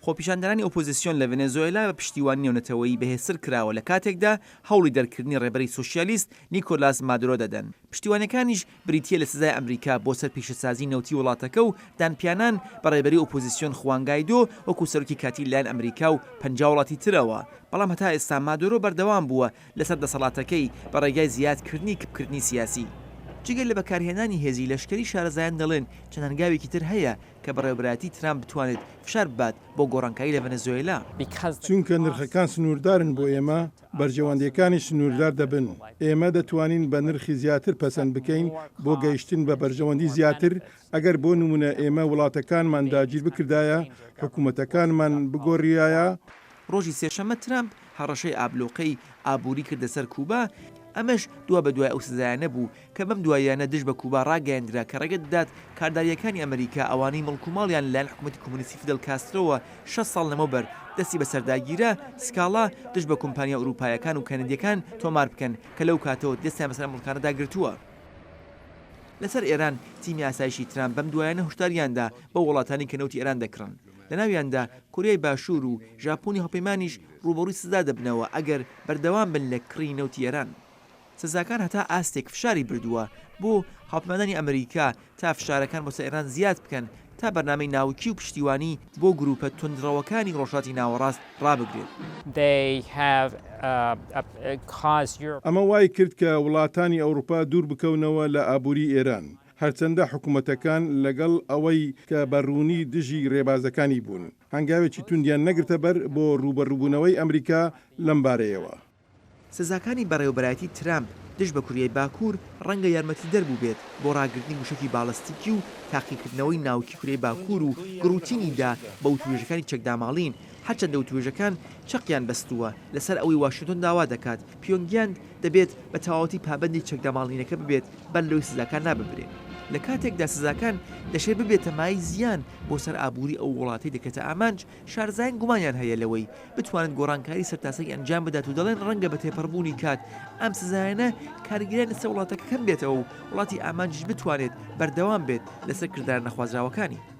خۆپیشاندەرانی ئۆپۆزیسیۆن لە ڤێنزوێلا بە پشتیوانی نێونەتەوەیی بەهێزتر کراوە لە کاتێکدا هەوڵی دەرکردنی ڕێبەری سۆشیالیست نیکۆلاس مادورۆ دەدەن. پشتیوانەکانیش بریتیە لە سزای ئەمریکا بۆ سەر پیشەسازی نەوتی وڵاتەکە و دانپیانان بە ڕێبەری ئۆپۆزیسیۆن خوانگایدۆ وەکو سەرۆکی کاتی لایەن ئەمریکا و 50 وڵاتی ترەوە. بەڵام هەتا ئێستا مادورۆ بەردەوام بووە لەسەر دەسەڵاتەکەی بە ڕێگای زیادکردنی کپکردنی سیاسی. جگەل لە بەکارهێنانی هێزی لەشکری شارەزایان دەڵێن چەند هەنگاوێکی تر هەیە کە بەڕێوەبەرەتی ترامپ بتوانێت فشار بات بۆ گۆڕانکاری لە ڤێنزوێلا. چونکە نرخەکان سنووردارن بۆ ئێمە بەرژەوەندیەکانی سنووردار دەبن. ئێمە دەتوانین بە نرخی زیاتر پەسەند بکەین بۆ گەیشتن بە بەرژەوەندی زیاتر ئەگەر بۆ نمونە ئێمە وڵاتەکانمان داگیر بکردایە حکوومەتەکانمان بگۆڕیایە. ڕۆژی سێشەممە ترامپ هەڕەشەی ئابلۆقەی ئابووری کردە سەر کوبا. ئەمەش دووە بە دوای ئەو سزایانە بوو کە بەم دوایانە دژ بە کوبا ڕاگەیاندرا کە ڕێگە دەدات کارداریەکانی ئەمریکا ئەوانەی مڵکوماڵیان لەلایەن حکوومەتی کۆمونیستی فیدل کاسترۆوە 6 ساڵ لەمەوبەر دەستی بە سەرداگیرە سکاڵا دژ بە کۆمپانیا ئەوروپایەکان و کەنەدیەکان تۆمار بکەن کە لەو کاتەوە دەستیان بەسەر مڵکانەدا گرتووە. لەسەر ئێران تیمی ئاسایشی ترامپ بەم دوایانە هۆشداریاندا بە وڵاتانی کە نەوتی ئێران دەکڕن. لە ناویاندا کۆریای باشوور و ژاپۆنی هەڵپەیمانیش ڕوبەڕووی سزا دەبنەوە ئەگەر بەردەوام بن لە کڕی نەوتی ئێران. سزاکان هەتا ئاستێک فشاری بردووە بۆ هەڵپەیمانانی ئەمریکا تا فشارەکان بۆ سەر ئێران زیاد بکەن تا بەرنامەی ناوکی و پشتیوانی بۆ گروپە توندڕەوەکانی ڕۆژهاتی ناوەڕاست ڕابگرێت. ئەمە وای کرد کە وڵاتانی ئەوروپا دوور بکەونەوە لە ئابووری ئێران. هەرچەندە حکوومەتەکان لەگەڵ ئەوەی کە بەڕوونی دژی ڕێبازەکانی بوون هەنگاوێکی توندیان نەگرتە بەر بۆ ڕوبەڕووبوونەوەی ئەمریکا لەم بارەیەوە. سزاکانی بەڕێوەبەرەتی ترامپ دژ بە کوریای باکوور ڕەنگە یارمەتی دەربوو بێت بۆ ڕاگرتنی موشکی باڵستیکی و تاقیکردنەوەی ناوکی کوریای باکوور و گڕوتینیدا بە وتوێژەکانی چەکداماڵین هەرچەندە وتوێژەکان چەقیان بەستووە لەسەر ئەوەی واشنگتن داوا دەکات پیۆنگیان دەبێت بە تەواوەتی پابەندی چەکداماڵینەکە ببێت بەر لەوەی سزاکان ناببرێت. لە کاتێکدا سزاکان دەشێت ببێتە مای زیان بۆ سەر ئابووری ئەو وڵاتی دەکەتە ئامانج شارزایان گومانیان هەیە لەوەی بتوانن گۆڕانکاری سەرتاسەی ئەنجام بدات و دەڵێن ڕەنگە بە تێپەڕبوونی کات ئەم سزایانە کارگیریان لەسەر وڵاتەکە کەم بێتەوە و وڵاتی ئامانجش بتوانێت بەردەوام بێت لەسەر کردار نەخوازراوەکانی.